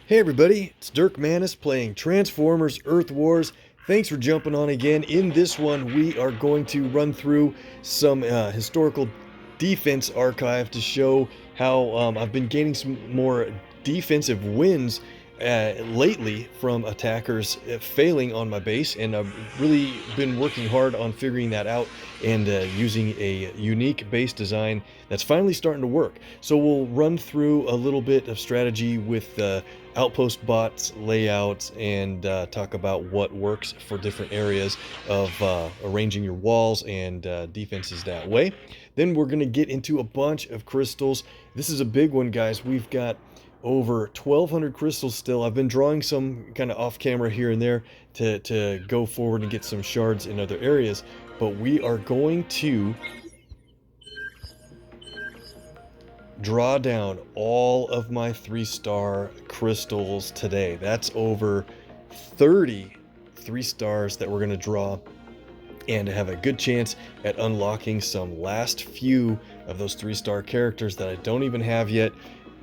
Hey everybody, it's Dirk Mannis playing Transformers Earth Wars. Thanks for jumping on again. In this one, we are going to run through some historical defense archive to show how I've been gaining some more defensive wins lately from attackers failing on my base, and I've really been working hard on figuring that out and using a unique base design that's finally starting to work. So we'll run through a little bit of strategy with Outpost bots, layouts, and talk about what works for different areas of arranging your walls and defenses that way. Then we're going to get into a bunch of crystals. This is a big one, guys. We've got over 1,200 crystals still. I've been drawing some kind of off camera here and there to go forward and get some shards in other areas, but we are going to draw down all of my 3-star crystals today. That's over 30 3-stars that we're going to draw, and have a good chance at unlocking some last few of those 3-star characters that I don't even have yet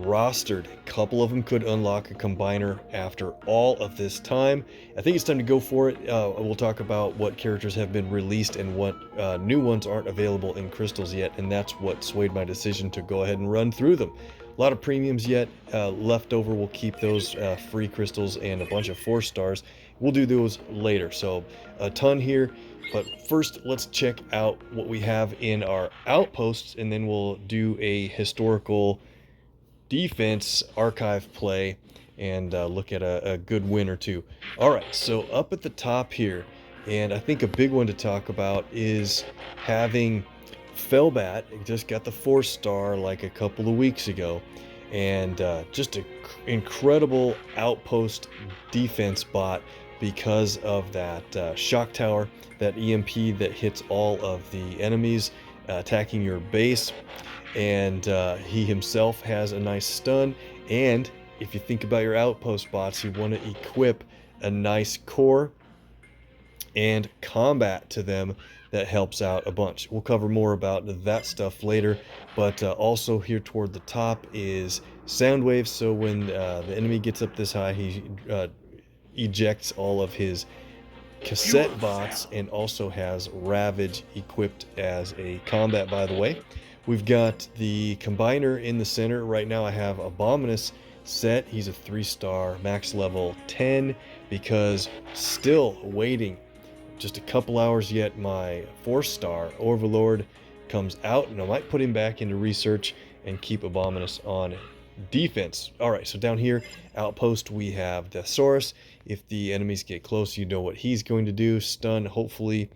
rostered. A couple of them could unlock a combiner after all of this time. I think it's time to go for it. We'll talk about what characters have been released and what new ones aren't available in crystals yet, and that's what swayed my decision to go ahead and run through them. A lot of premiums yet left over. We'll keep those free crystals and a bunch of 4-stars. We'll do those later, so a ton here. But first, let's check out what we have in our outposts, and then we'll do a historical defense archive play and look at a good win or two. All right, so up at the top here, and I think a big one to talk about is having Fellbat. Just got the 4-star like a couple of weeks ago, and just an incredible outpost defense bot because of that shock tower, that EMP that hits all of the enemies attacking your base. And he himself has a nice stun, and if you think about your outpost bots, you want to equip a nice core and combat to them that helps out a bunch. We'll cover more about that stuff later, but also here toward the top is sound waves, so when the enemy gets up this high, he ejects all of his cassette bots, and also has Ravage equipped as a combat, by the way. We've got the combiner in the center. Right now I have Abominus set. He's a 3-star, max level 10, because still waiting just a couple hours yet my 4-star Overlord comes out, and I might put him back into research and keep Abominus on defense. All right, so down here, outpost, we have Deathsaurus. If the enemies get close, you know what he's going to do. Stun, hopefully,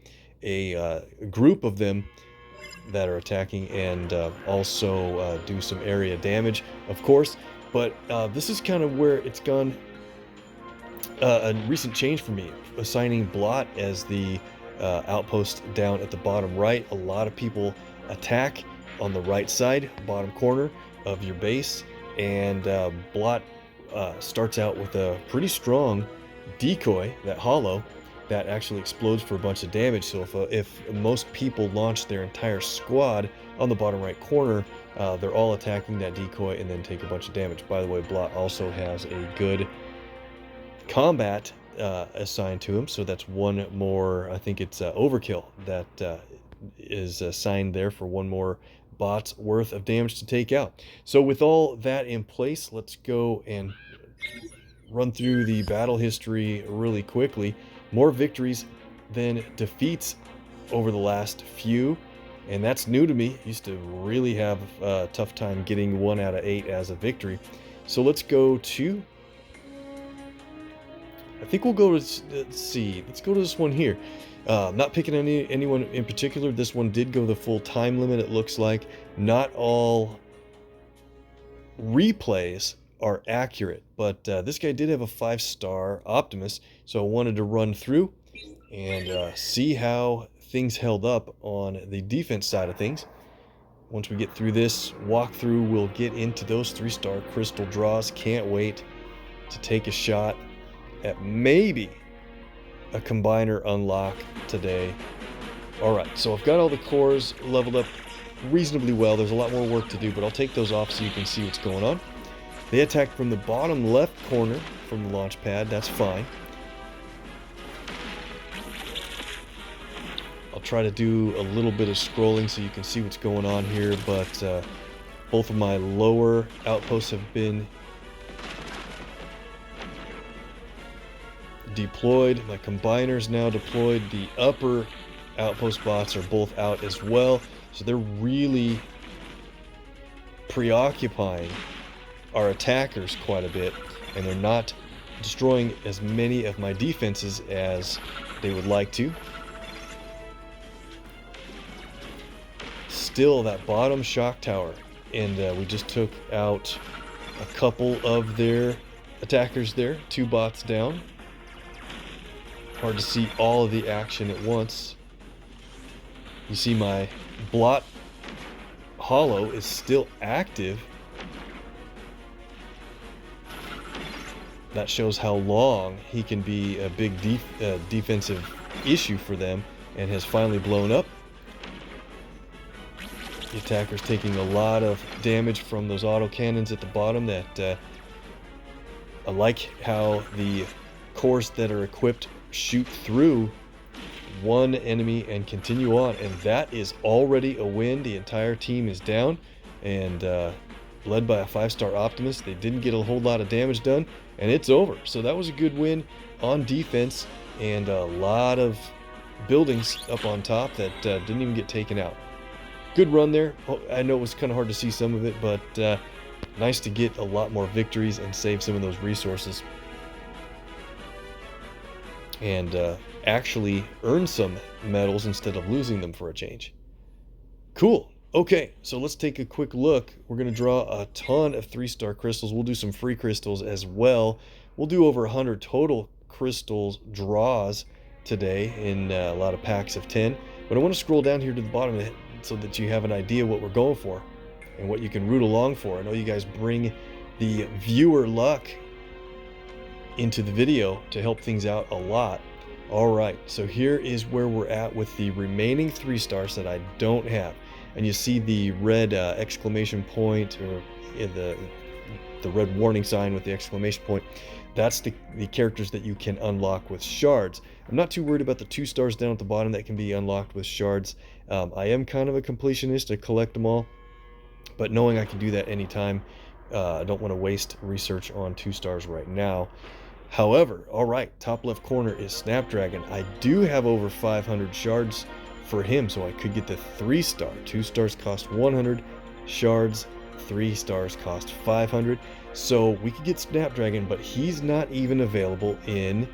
a group of them that are attacking, and also do some area damage, of course. But this is kind of where it's gone a recent change for me, assigning Blot as the outpost down at the bottom right. A lot of people attack on the right side, bottom corner of your base, and Blot starts out with a pretty strong decoy, that hollow, that actually explodes for a bunch of damage. So if most people launch their entire squad on the bottom right corner, they're all attacking that decoy and then take a bunch of damage. By the way, Blot also has a good combat assigned to him, so that's one more, I think it's overkill, that is assigned there for one more bot's worth of damage to take out. So with all that in place, let's go and run through the battle history really quickly. More victories than defeats over the last few, and that's new to me. Used to really have a tough time getting 1 out of 8 as a victory. So let's go to, I think we'll go to, let's see, let's go to this one here. Not picking anyone in particular. This one did go the full time limit, it looks like. Not all replays are accurate, but this guy did have a 5-star Optimus, so I wanted to run through and see how things held up on the defense side of things. Once we get through this walkthrough, we'll get into those 3-star crystal draws. Can't wait to take a shot at maybe a combiner unlock today. All right, so I've got all the cores leveled up reasonably well. There's a lot more work to do, but I'll take those off so you can see what's going on. They attacked from the bottom left corner from the launch pad. That's fine. I'll try to do a little bit of scrolling so you can see what's going on here, but both of my lower outposts have been deployed. My combiner's now deployed. The upper outpost bots are both out as well, so they're really preoccupying our attackers quite a bit, and they're not destroying as many of my defenses as they would like to. Still, that bottom shock tower, and we just took out a couple of their attackers there. 2 bots down. Hard to see all of the action at once. You see my blot hollow is still active. That shows how long he can be a big defensive issue for them, and has finally blown up. The attacker's taking a lot of damage from those auto cannons at the bottom. That I like how the cores that are equipped shoot through one enemy and continue on, and that is already a win. The entire team is down, and led by a 5-star Optimist. They didn't get a whole lot of damage done, and it's over. So that was a good win on defense, and a lot of buildings up on top that didn't even get taken out. Good run there. I know it was kind of hard to see some of it, but nice to get a lot more victories and save some of those resources, and actually earn some medals instead of losing them for a change. Cool. Okay, so let's take a quick look. We're going to draw a ton of 3-star crystals. We'll do some free crystals as well. We'll do over 100 total crystals draws today in a lot of packs of 10. But I want to scroll down here to the bottom so that you have an idea what we're going for and what you can root along for. I know you guys bring the viewer luck into the video to help things out a lot. All right, so here is where we're at with the remaining 3 stars that I don't have. And you see the red exclamation point, or the red warning sign with the exclamation point. That's the characters that you can unlock with shards. I'm not too worried about the 2 stars down at the bottom that can be unlocked with shards. I am kind of a completionist. I collect them all, but knowing I can do that anytime, I don't want to waste research on 2 stars right now. However, all right, top left corner is Snapdragon. I do have over 500 shards for him, so I could get the 3-star. 2 stars cost 100 shards, 3 stars cost 500. So we could get Snapdragon, but he's not even available in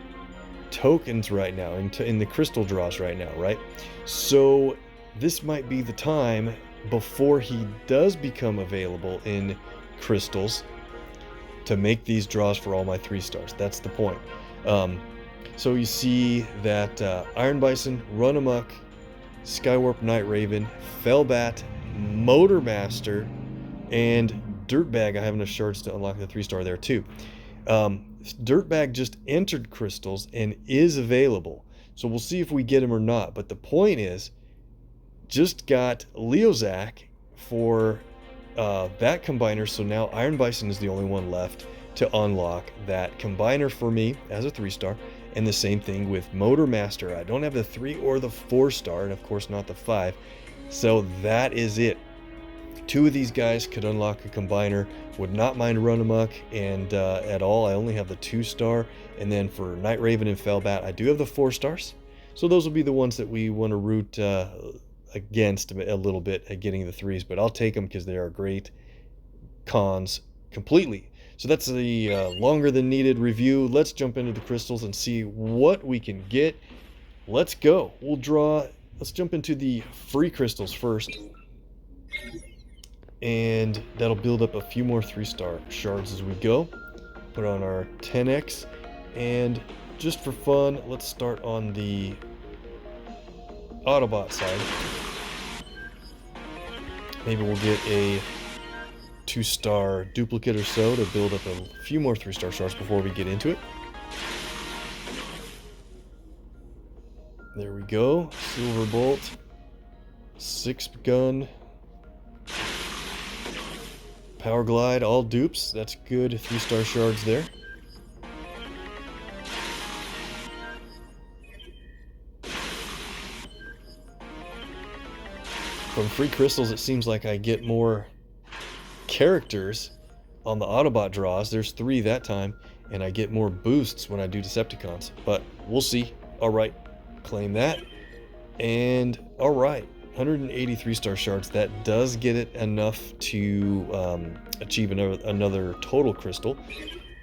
tokens right now, in the crystal draws right now, right? So this might be the time before he does become available in crystals to make these draws for all my 3 stars. That's the point. So you see that Iron Bison, Run Amok, Skywarp Night Raven, Fellbat, Motormaster, and Dirtbag. I have enough shards to unlock the 3-star there too. Dirtbag just entered crystals and is available, so we'll see if we get him or not. But the point is, just got Leozak for that combiner, so now Iron Bison is the only one left to unlock that combiner for me as a 3-star. And the same thing with Motormaster. I don't have the 3 or the 4-star, and of course not the 5. So that is it. 2 of these guys could unlock a combiner. Would not mind Run Amok and at all. I only have the 2-star. And then for Night Raven and Fellbat, I do have the 4 stars. So those will be the ones that we want to root against a little bit at getting the 3s. But I'll take them because they are great cons completely. So that's the longer than needed review. Let's jump into the crystals and see what we can get. Let's go. Let's jump into the free crystals first. And that'll build up a few more 3-star shards as we go. Put on our 10x. And just for fun, let's start on the Autobot side. Maybe we'll get a 2-star duplicate or so to build up a few more 3-star shards before we get into it. There we go. Silver Bolt, 6 gun, Power Glide, all dupes. That's good. 3-star shards there. From free crystals, it seems like I get more characters on the Autobot draws. There's 3 that time, and I get more boosts when I do Decepticons. But we'll see. All right, claim that. And all right, 183-star shards. That does get it enough to achieve another total crystal.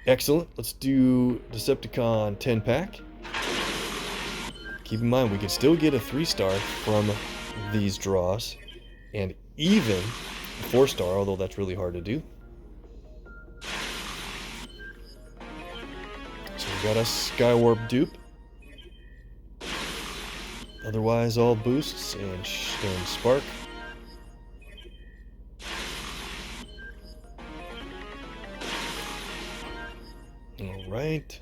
Excellent. Let's do Decepticon 10-pack. Keep in mind, we can still get a 3-star from these draws, and even a 4-star, although that's really hard to do. So we got a Skywarp dupe. Otherwise, all boosts and spark. All right.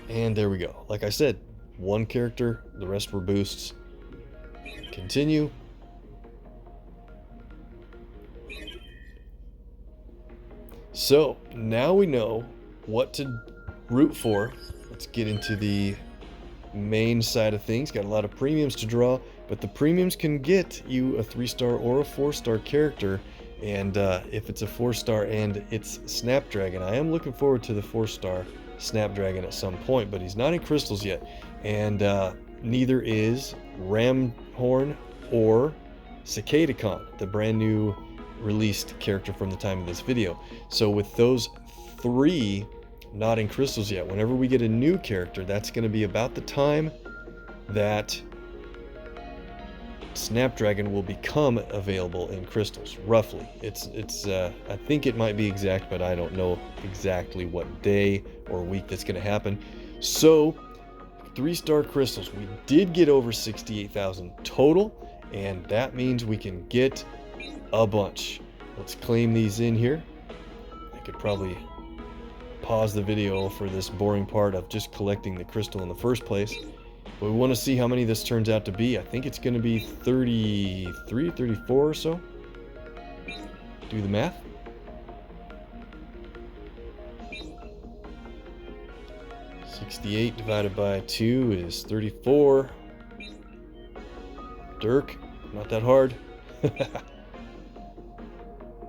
And there we go. Like I said, 1 character, the rest were boosts. Continue. So now we know what to root for. Let's get into the main side of things. Got a lot of premiums to draw, but the premiums can get you a 3-star or a 4-star character. And if it's a 4-star and it's Snapdragon, I am looking forward to the 4-star Snapdragon at some point, but he's not in crystals yet. And neither is Ramhorn or Cicadacon, the brand new released character from the time of this video. So with those 3 not in crystals yet, whenever we get a new character, that's going to be about the time that Snapdragon will become available in crystals, roughly. It's I think it might be exact, but I don't know exactly what day or week that's going to happen. So 3-star crystals, we did get over 68,000 total, and that means we can get a bunch. Let's claim these in here. I could probably pause the video for this boring part of just collecting the crystal in the first place. But we want to see how many this turns out to be. I think it's going to be 33, 34 or so. Do the math. $68 divided by 2 is 34. Dirk, not that hard.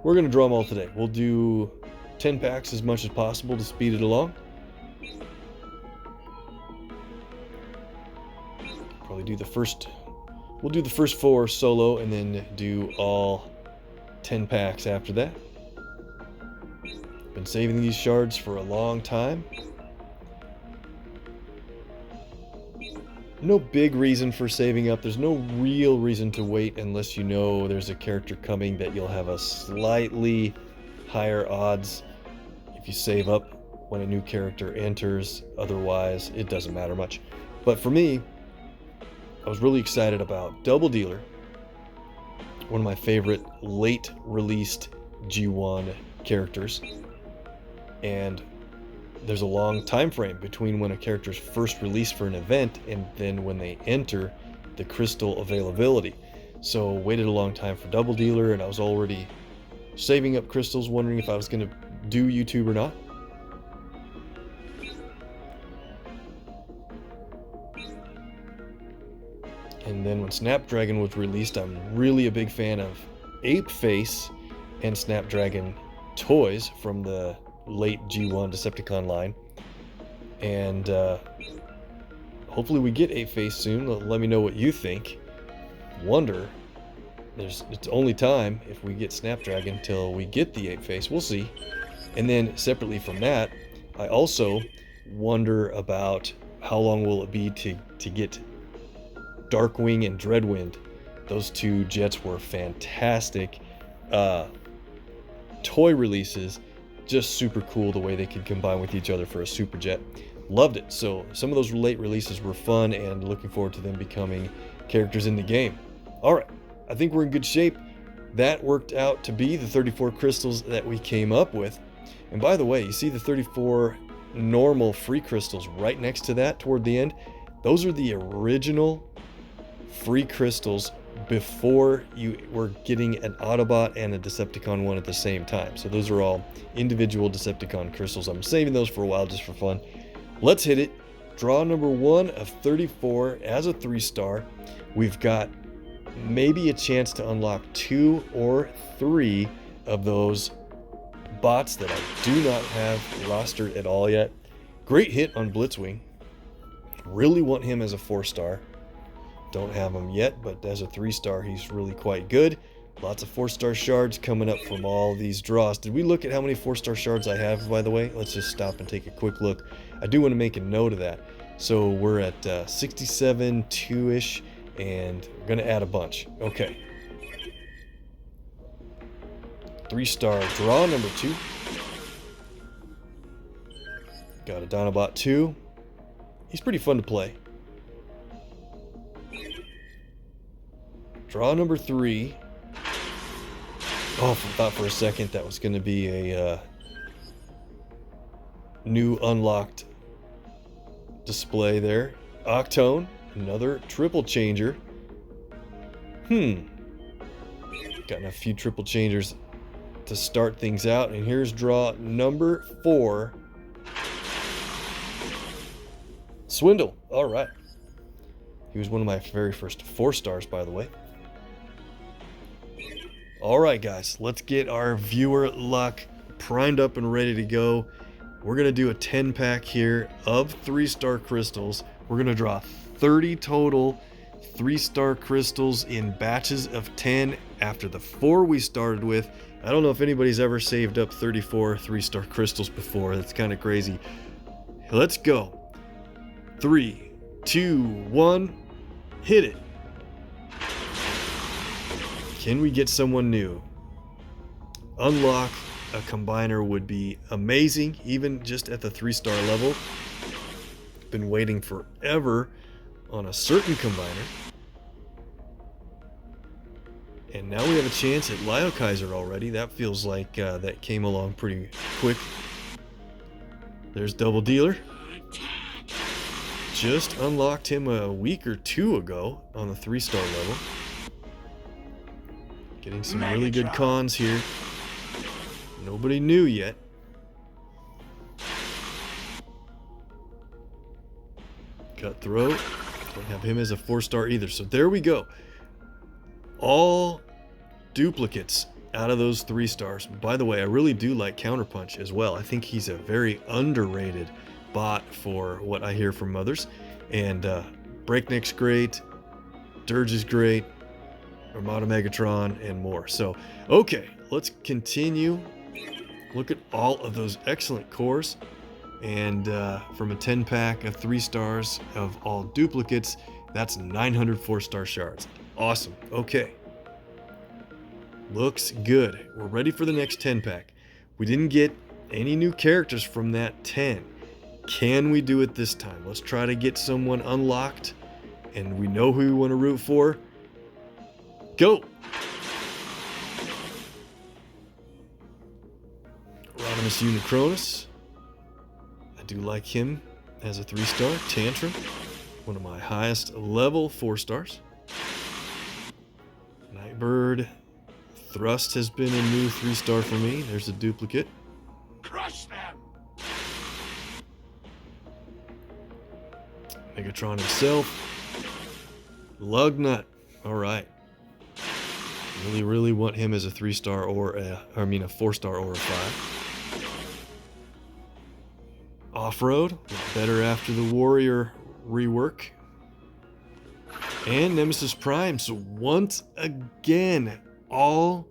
We're going to draw them all today. We'll do 10 packs as much as possible to speed it along. Probably do the first, we'll do the first 4 solo and then do all 10 packs after that. Been saving these shards for a long time. No big reason for saving up. There's no real reason to wait unless you know there's a character coming that you'll have a slightly higher odds if you save up when a new character enters. Otherwise, it doesn't matter much. But for me, I was really excited about Double Dealer, one of my favorite late released G1 characters. And there's a long time frame between when a character is first released for an event and then when they enter the crystal availability. So waited a long time for Double Dealer, and I was already saving up crystals, wondering if I was going to do YouTube or not. And then when Snapdragon was released, I'm really a big fan of Ape Face and Snapdragon toys from the late G1 Decepticon line. And hopefully we get Ape Face soon. Let me know what you think. Wonder, it's only time if we get Snapdragon till we get the Ape Face. We'll see. And then separately from that, I also wonder about how long will it be to get Darkwing and Dreadwind. Those 2 jets were fantastic toy releases. Just super cool the way they could combine with each other for a super jet. Loved it. So some of those late releases were fun, and looking forward to them becoming characters in the game. All right, I think we're in good shape. That worked out to be the 34 crystals that we came up with. And by the way, you see the 34 normal free crystals right next to that toward the end? Those are the original free crystals before you were getting an Autobot and a Decepticon one at the same time. So those are all individual Decepticon crystals. I'm saving those for a while just for fun. Let's hit it. Draw number 1 of 34 as a 3-star. We've got maybe a chance to unlock 2 or 3 of those bots that I do not have rostered at all yet. Great hit on Blitzwing. Really want him as a 4-star. Don't have him yet, but as a 3-star, he's really quite good. Lots of 4-star shards coming up from all these draws. Did we look at how many 4-star shards I have, by the way? Let's just stop and take a quick look. I do want to make a note of that. So we're at 67, 2-ish, and we're going to add a bunch. Okay. 3-star draw number 2. Got a Dinobot 2. He's pretty fun to play. Draw number 3. Oh, I thought for a second that was going to be a new unlocked display there. Octone, another triple changer. Got a few triple changers to start things out. And here's draw number 4. Swindle. All right. He was one of my very first 4-stars, by the way. All right, guys, let's get our viewer luck primed up and ready to go. We're going to do a 10-pack here of 3-star crystals. We're going to draw 30 total 3-star crystals in batches of 10 after the 4 we started with. I don't know if anybody's ever saved up 34 3-star crystals before. That's kind of crazy. Let's go. 3, 2, 1, hit it. Can we get someone new? Unlock a combiner would be amazing, even just at the 3-star level. Been waiting forever on a certain combiner. And now we have a chance at Lio Kaiser already. That feels like that came along pretty quick. There's Double Dealer. Just unlocked him a week or 2 ago on the 3-star level. Getting some really good cons here. Nobody new yet. Cutthroat. Don't have him as a 4-star either. So there we go. All duplicates out of those 3-stars. By the way, I really do like Counterpunch as well. I think he's a very underrated bot for what I hear from others. And Breakneck's great. Dirge is great. Armada Megatron, and more. So, okay, let's continue. Look at all of those excellent cores. And from a 10-pack of 3-stars of all duplicates, that's 900 4-star shards. Awesome. Okay. Looks good. We're ready for the next 10-pack. We didn't get any new characters from that 10. Can we do it this time? Let's try to get someone unlocked, and we know who we want to root for. Go! Rodimus Unicronus. I do like him as a 3-star. Tantrum, one of my highest level 4-stars. Nightbird. Thrust has been a new 3-star for me. There's a duplicate. Crush them! Megatron himself. Lugnut. Alright. Really want him as a 3-star or a 4-star or a 5. Off-road, better after the Warrior rework. And Nemesis Prime. So once again, all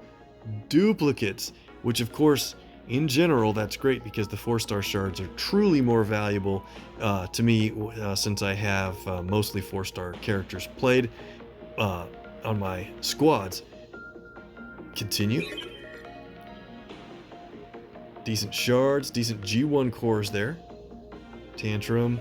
duplicates, which of course, in general, that's great because the 4-star shards are truly more valuable to me since I have mostly 4-star characters played on my squads. Continue. Decent shards, decent G1 cores there. Tantrum.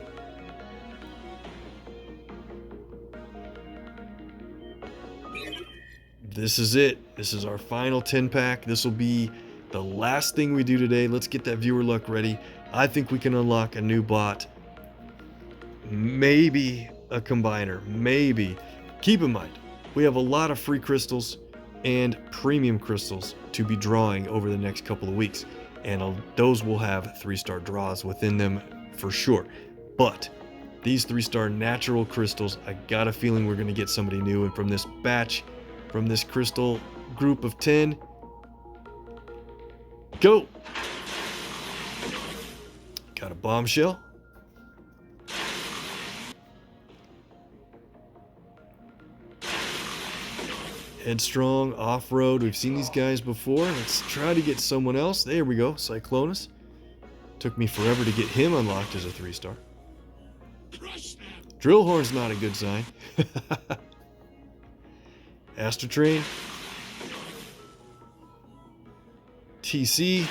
This is it. This is our final 10-pack. This will be the last thing we do today. Let's get that viewer luck ready. I think we can unlock a new bot. Maybe a combiner. Maybe. Keep in mind, we have a lot of free crystals and premium crystals to be drawing over the next couple of weeks. And those will have 3-star draws within them for sure. But these 3-star natural crystals, I got a feeling we're going to get somebody new. And from this batch, from this crystal group of 10, go! Got a bombshell. Headstrong, off-road. We've seen these guys before. Let's try to get someone else. There we go. Cyclonus. Took me forever to get him unlocked as a 3-star. Drillhorn's not a good sign. Astrotrain. TC.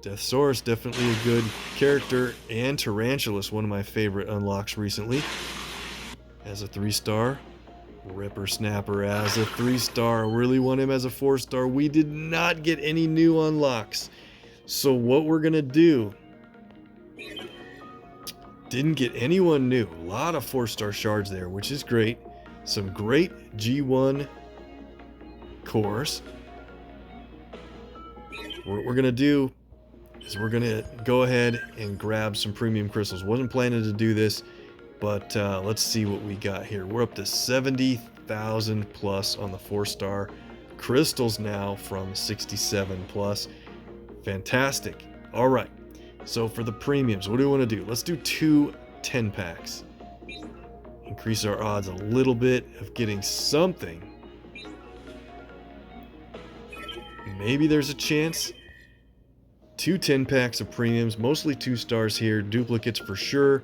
Deathsaurus, definitely a good character. And Tarantulas, one of my favorite unlocks recently. As a 3-star. Ripper Snapper as a 3-star. Really want him as a 4-star. We did not get any new unlocks. So what we're going to do... Didn't get anyone new. A lot of 4-star shards there, which is great. Some great G1 cores. What we're going to do is we're going to go ahead and grab some premium crystals. Wasn't planning to do this, but let's see what we got here. We're up to 70,000 plus on the 4-star crystals now from 67 plus. Fantastic. All right. So for the premiums, what do we want to do? Let's do 2 10-packs. Increase our odds a little bit of getting something. Maybe there's a chance. 2 10-packs of premiums, mostly 2 stars here. Duplicates for sure.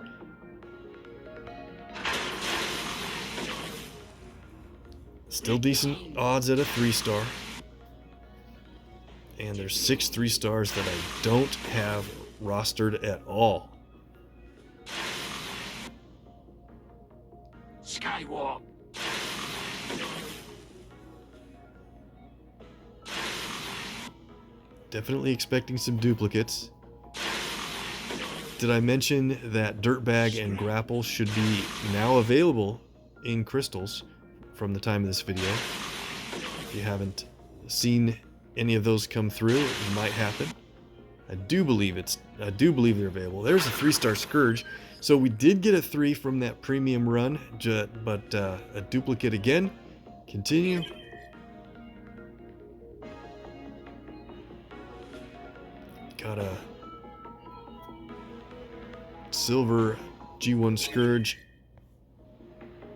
Still decent odds at a 3-star. And there's 6 3-stars that I don't have rostered at all. Skywalk. Definitely expecting some duplicates. Did I mention that Dirtbag and Grapple should be now available in crystals from the time of this video? If you haven't seen any of those come through, it might happen. I do believe they're available. There's a 3-star Scourge. So we did get a 3 from that premium run, but a duplicate again. Continue. Got a silver G1 Scourge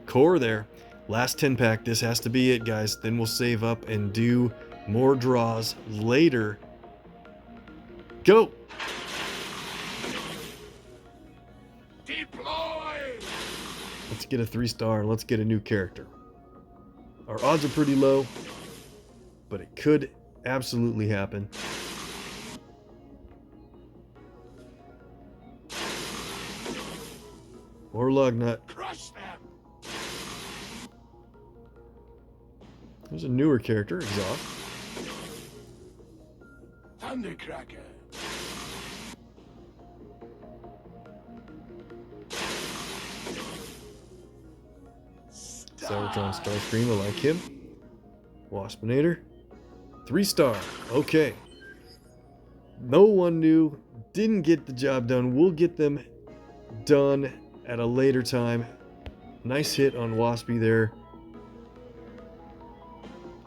core there. Last 10-pack. This has to be it, guys. Then we'll save up and do more draws later. Go! Deploy! Let's get a 3-star and let's get a new character. Our odds are pretty low, but it could absolutely happen. More Lugnut. Crush them! There's a newer character, Exhaust. Thundercracker. Cybertron Starscream, I like him. Waspinator. 3-star. Okay. No one new. Didn't get the job done. We'll get them done at a later time. Nice hit on Waspy there.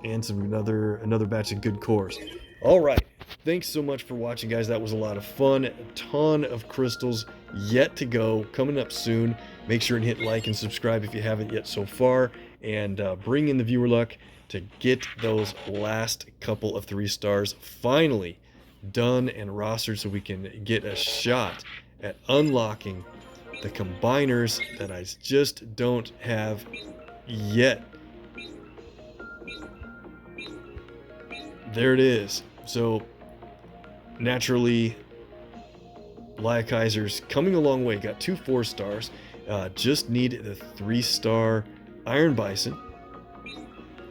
And another batch of good cores. All right. Thanks so much for watching, guys. That was a lot of fun. A ton of crystals yet to go. Coming up soon. Make sure and hit like and subscribe if you haven't yet so far. And bring in the viewer luck to get those last couple of 3-stars finally done and rostered so we can get a shot at unlocking the combiners that I just don't have yet. There it is. So naturally, Lyakaiser's coming a long way. Got 2 4-stars. Just need the 3-star Iron Bison.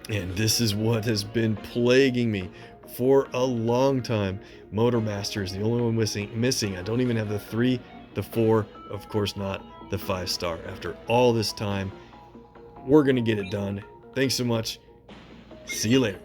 And this is what has been plaguing me for a long time. Motormaster is the only one missing. I don't even have the 3, the 4, of course not the 5-star. After all this time, We're going to get it done. Thanks so much. See you later.